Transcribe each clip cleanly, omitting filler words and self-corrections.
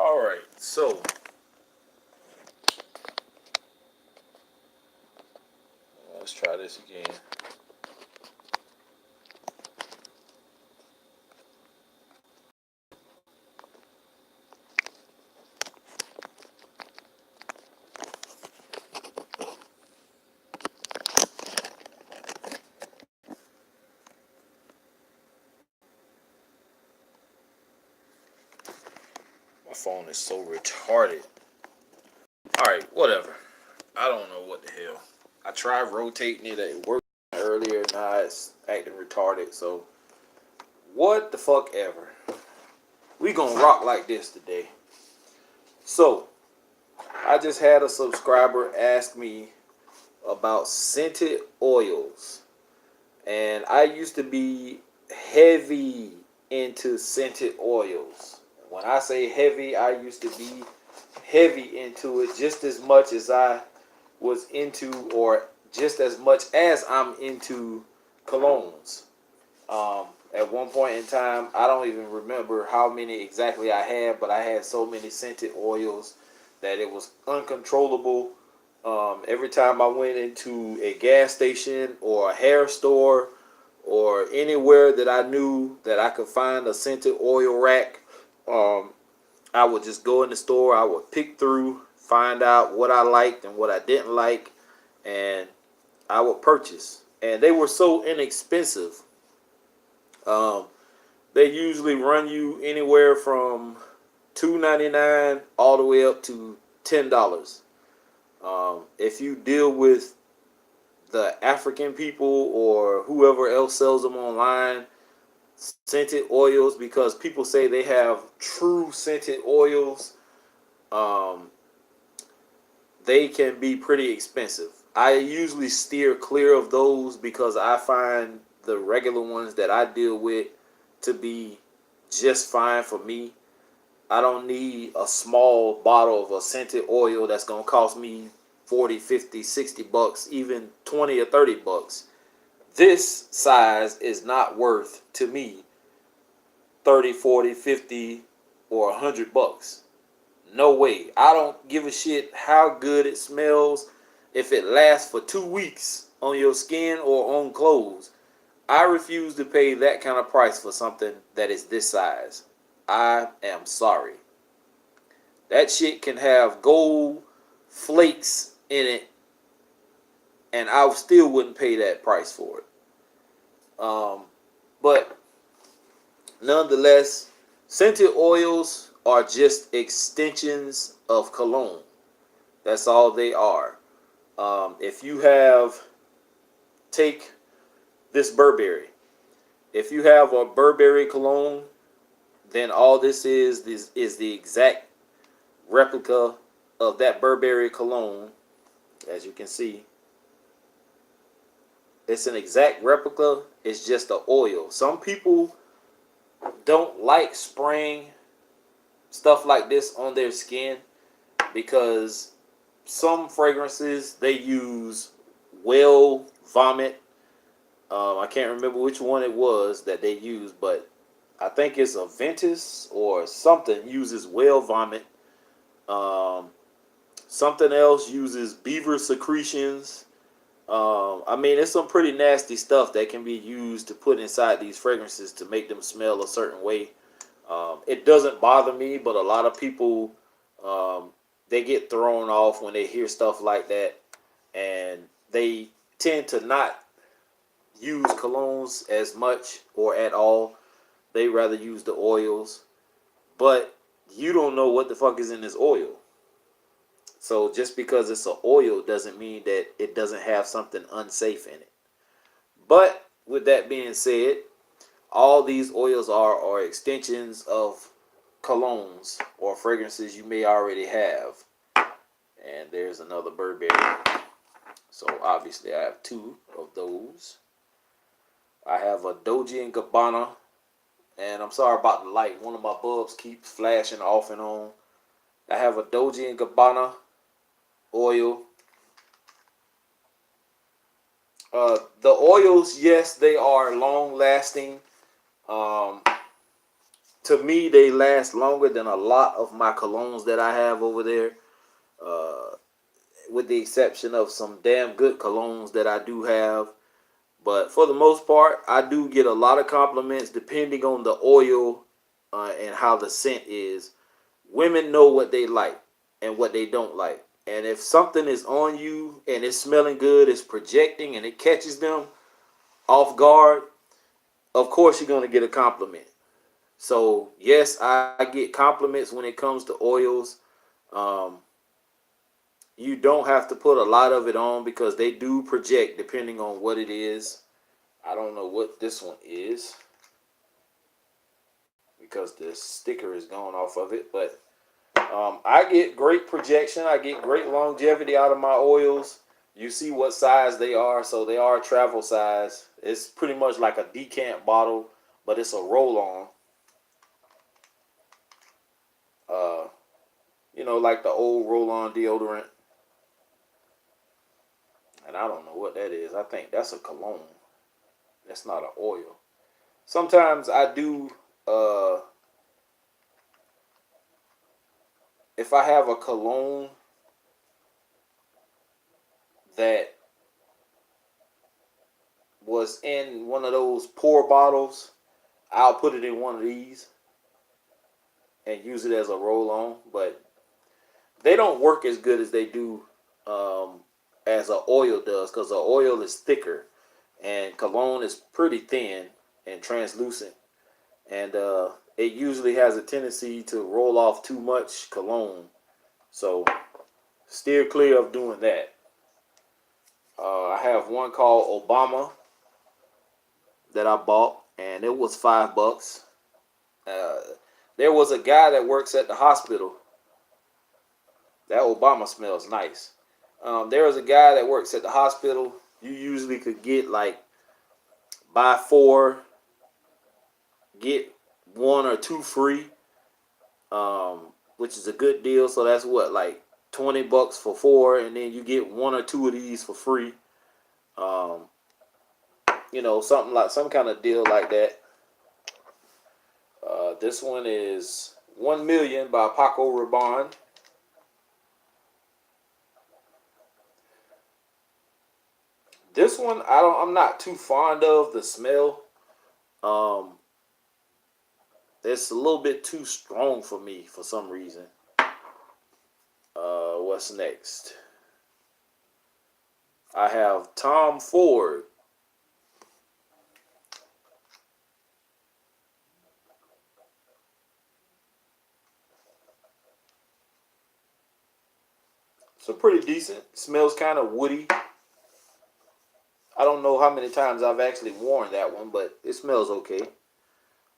All right, so let's try this again. My phone is so retarded. All right, whatever. I don't know what the hell. I tried rotating it. It worked earlier. Now it's acting retarded. So what the fuck ever. We gonna rock like this today. So I just had a subscriber ask me about scented oils, and I used to be heavy into scented oils. When I say heavy, I used to be heavy into it just as much as I was into, or just as much as I'm into colognes. At one point in time, I don't even remember how many exactly I had, but I had so many scented oils that it was uncontrollable. Every time I went into a gas station or a hair store or anywhere that I knew that I could find a scented oil rack, um, I would just go in the store. I would pick through, find out what I liked and what I didn't like, and I would purchase. And they were so inexpensive. Um, they usually run you anywhere from $2.99 all the way up to $10. If you deal with the African people or whoever else sells them online, scented oils, because people say they have true scented oils, um, they can be pretty expensive. I usually steer clear of those because I find the regular ones that I deal with to be just fine for me. I don't need a small bottle of a scented oil that's going to cost me 40, 50, 60 bucks, even 20 or 30 bucks. This size is not worth to me 30, 40, 50, or 100 bucks. No way. I don't give a shit how good it smells. If it lasts for 2 weeks on your skin or on clothes, I refuse to pay that kind of price for something that is this size. I am sorry. That shit can have gold flakes in it, and I still wouldn't pay that price for it. But nonetheless, scented oils are just extensions of cologne. That's all they are. If you have, take this Burberry. If you have a Burberry cologne, then all this is the exact replica of that Burberry cologne. As you can see, it's an exact replica. It's just the oil. Some people don't like spraying stuff like this on their skin because some fragrances they use whale vomit. I can't remember which one it was that they used, but I think it's a Ventus or something uses whale vomit. Um, Something else uses beaver secretions. I mean, it's some pretty nasty stuff that can be used to put inside these fragrances to make them smell a certain way. It doesn't bother me, but a lot of people um, they get thrown off when they hear stuff like that, and they tend to not use colognes as much or at all. They rather use the oils, but you don't know what the fuck is in this oil. So just because it's an oil doesn't mean that it doesn't have something unsafe in it. But with that being said, all these oils are extensions of colognes or fragrances you may already have. And there's another Burberry. So obviously I have two of those. I have a Dolce and Gabbana. And I'm sorry about the light. One of my bulbs keeps flashing off and on. I have a Dolce and Gabbana oil. The oils, yes, they are long lasting. Um, to me, they last longer than a lot of my colognes that I have over there. Uh, with the exception of some damn good colognes that I do have. But for the most part, I do get a lot of compliments depending on the oil and how the scent is. Women know what they like and what they don't like. And if something is on you and it's smelling good, it's projecting and it catches them off guard, of course you're going to get a compliment. So, yes, I get compliments when it comes to oils. Um, you don't have to put a lot of it on because they do project depending on what it is. I don't know what this one is because the sticker is gone off of it, but I get great projection. I get great longevity out of my oils. You see what size they are, so they are travel size. It's pretty much like a decant bottle, but it's a roll-on. Uh, like the old roll-on deodorant. And I don't know what that is. I think that's a cologne. That's not an oil. Sometimes I do. If I have a cologne that was in one of those pour bottles, I'll put it in one of these and use it as a roll on. But they don't work as good as they do as an oil does because the oil is thicker and cologne is pretty thin and translucent. And it usually has a tendency to roll off too much cologne. So steer clear of doing that. I have one called Obama that I bought, and it was $5. Uh, there was a guy that works at the hospital. That Obama smells nice. There was a guy that works at the hospital. You usually could get like buy four, get one or two free, which is a good deal. So that's what, like $20 for four, and then you get one or two of these for free. Um, something like some kind of deal like that. This one is 1 Million by Paco Rabanne. This one I'm not too fond of the smell. Um, it's a little bit too strong for me for some reason. What's next? I have Tom Ford. So pretty decent. Smells kind of woody. I don't know how many times I've actually worn that one, but it smells okay.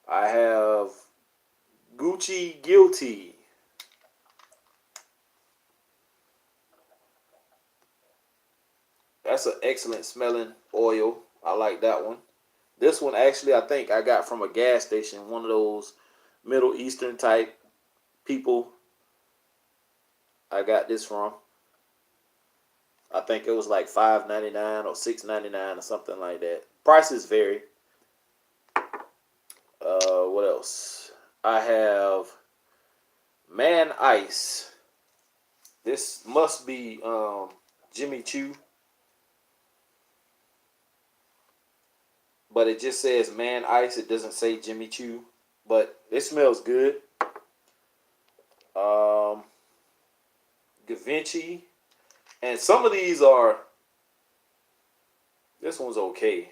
I have Gucci Guilty. That's an excellent smelling oil. I like that one. This one actually I think I got from a gas station, one of those Middle Eastern type people I got this from. I think it was like $5.99 or $6.99 or something like that. Prices vary. What else? I have Man Ice. This must be Jimmy Choo, but it just says Man Ice. It doesn't say Jimmy Choo, but it smells good. Givenchy, and some of these are. This one's okay.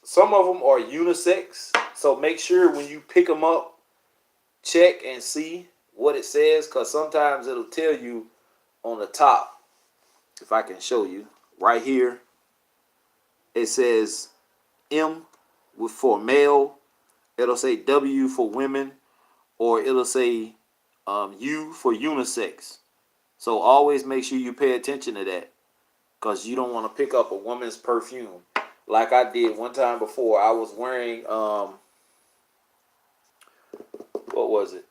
Some of them are unisex, so make sure when you pick them up, check and see what it says, because sometimes it'll tell you on the top. If I can show you right here, it says M for male. It'll say W for women, or it'll say U for unisex. So always make sure you pay attention to that, because you don't want to pick up a woman's perfume. Like I did one time before. I was wearing what was it?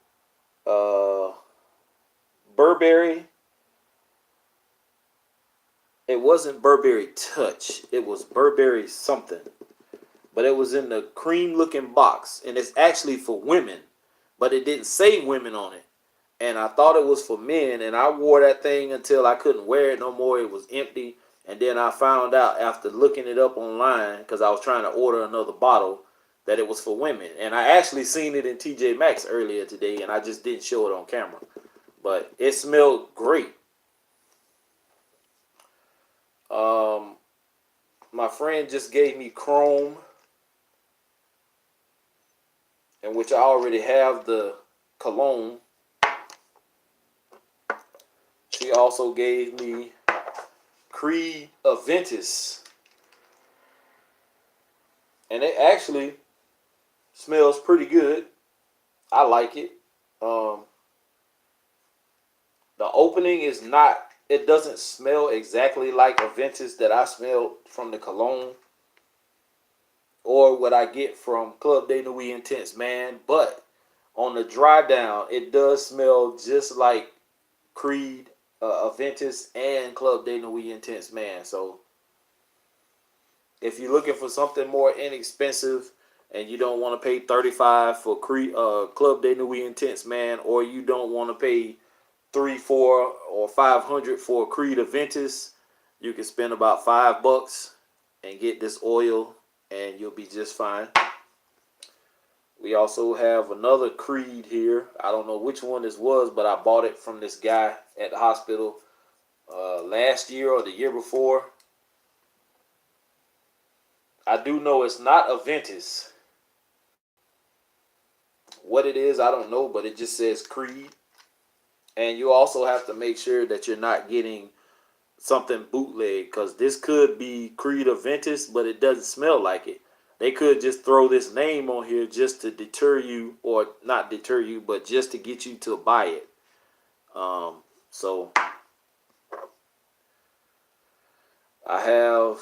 Burberry. It wasn't Burberry Touch. It was Burberry something. but it was in the cream looking box, and it's actually for women, but it didn't say women on it. And I thought it was for men, and I wore that thing until I couldn't wear it no more. It was empty. And then I found out after looking it up online, because I was trying to order another bottle, that it was for women. And I actually seen it in TJ Maxx earlier today, and I just didn't show it on camera. But it smelled great. My friend just gave me Chrome, in which I already have the cologne. She also gave me Creed Aventus, and it actually smells pretty good. I like it. The opening is not, it doesn't smell exactly like Aventus that I smelled from the cologne or what I get from Club de Nuit Intense Man, but on the dry down, it does smell just like Creed Aventus and Club de Nuit Intense Man. So if you're looking for something more inexpensive and you don't want to pay $35 for Club de Nuit Intense Man, or you don't want to pay $300, $400, or $500 for Creed Aventus, you can spend about $5 and get this oil, and you'll be just fine. We also have another Creed here. I don't know which one this was, but I bought it from this guy at the hospital last year or the year before. I do know it's not Aventus. What it is, I don't know, but it just says Creed. And you also have to make sure that you're not getting something bootleg, because this could be Creed Aventus, but it doesn't smell like it. They could just throw this name on here just to deter you, or not deter you, but just to get you to buy it. So I have,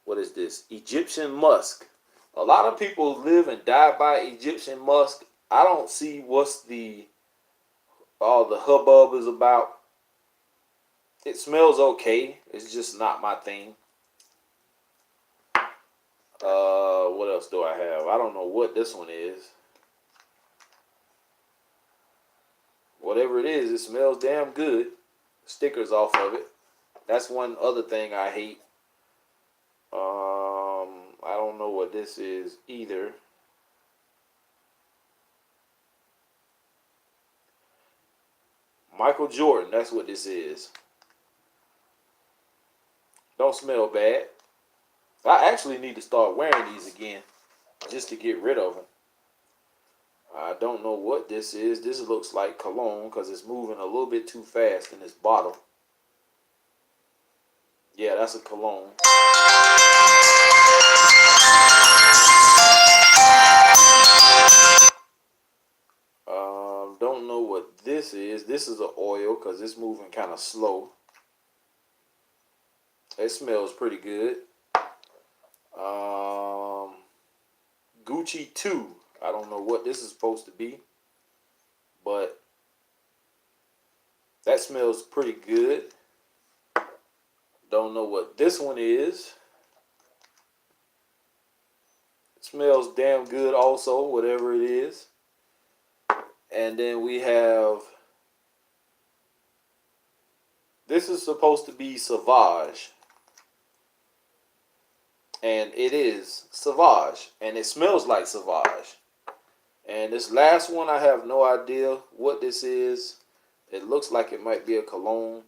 what is this? Egyptian musk. A lot of people live and die by Egyptian musk. I don't see what's all the hubbub is about. It smells okay. It's just not my thing. What else do I have? I don't know what this one is. Whatever it is, it smells damn good. Stickers off of it. That's one other thing I hate. I don't know what this is either. Michael Jordan, that's what this is. Don't smell bad. I actually need to start wearing these again just to get rid of them. I don't know what this is. This looks like cologne because it's moving a little bit too fast in this bottle. Yeah, that's a cologne. Don't know what this is. This is an oil because it's moving kind of slow. It smells pretty good. Gucci 2. I don't know what this is supposed to be, but that smells pretty good. Don't know what this one is. It smells damn good also, whatever it is. And then we have, this is supposed to be Sauvage. And it is Sauvage. And it smells like Sauvage. And this last one, I have no idea what this is. It looks like it might be a cologne.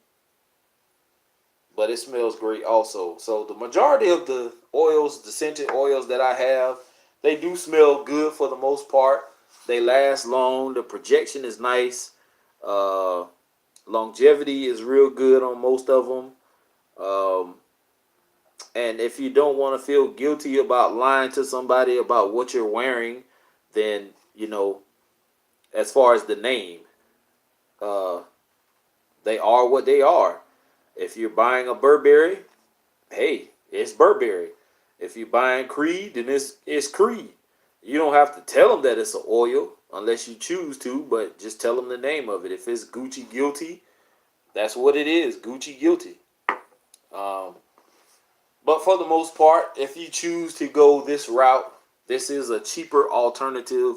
But it smells great also. So the majority of the oils, the scented oils that I have, they do smell good for the most part. They last long. The projection is nice. Longevity is real good on most of them. And if you don't want to feel guilty about lying to somebody about what you're wearing, then, as far as the name, they are what they are. If you're buying a Burberry, hey, it's Burberry. If you're buying Creed, then it's Creed. You don't have to tell them that it's an oil unless you choose to, but just tell them the name of it. If it's Gucci Guilty, that's what it is, Gucci Guilty. But for the most part, if you choose to go this route, this is a cheaper alternative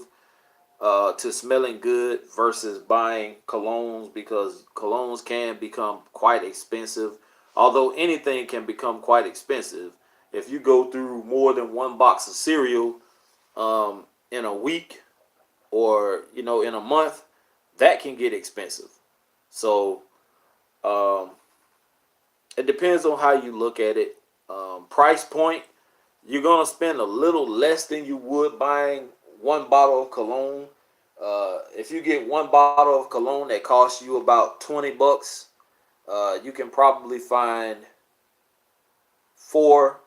to smelling good versus buying colognes, because colognes can become quite expensive. Although anything can become quite expensive. If you go through more than one box of cereal in a week, or in a month, that can get expensive. So um, it depends on how you look at it. Price point, you're gonna spend a little less than you would buying one bottle of cologne. If you get one bottle of cologne that costs you about $20, you can probably find four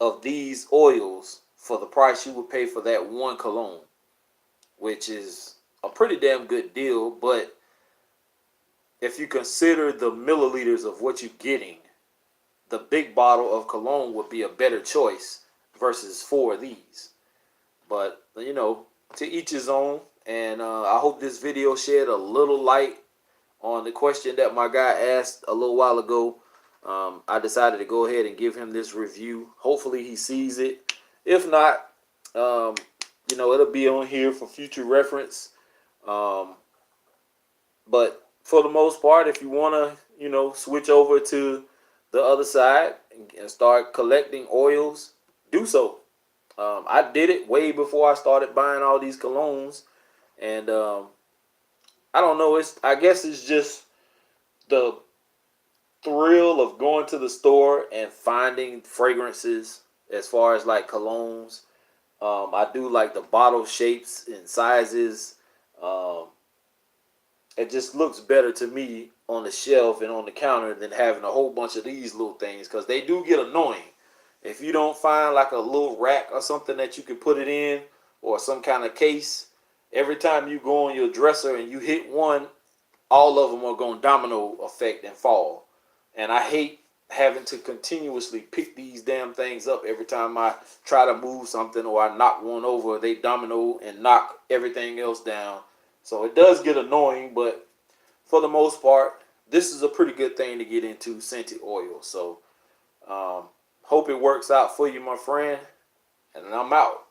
of these oils for the price you would pay for that one cologne, which is a pretty damn good deal. But if you consider the milliliters of what you're getting, the big bottle of cologne would be a better choice versus four of these. But to each his own. And I hope this video shed a little light on the question that my guy asked a little while ago. I decided to go ahead and give him this review. Hopefully he sees it. If not, it'll be on here for future reference. But for the most part, if you want to, switch over to the other side and start collecting oils, do so. I did it way before I started buying all these colognes, and I don't know. I guess it's just the thrill of going to the store and finding fragrances as far as like colognes. I do like the bottle shapes and sizes. Um, it just looks better to me on the shelf and on the counter than having a whole bunch of these little things, because they do get annoying. If you don't find like a little rack or something that you can put it in, or some kind of case, every time you go on your dresser and you hit one, all of them are going to domino effect and fall. And I hate having to continuously pick these damn things up every time I try to move something, or I knock one over, they domino and knock everything else down. So it does get annoying, but for the most part, this is a pretty good thing to get into, scented oil. So hope it works out for you, my friend, and I'm out.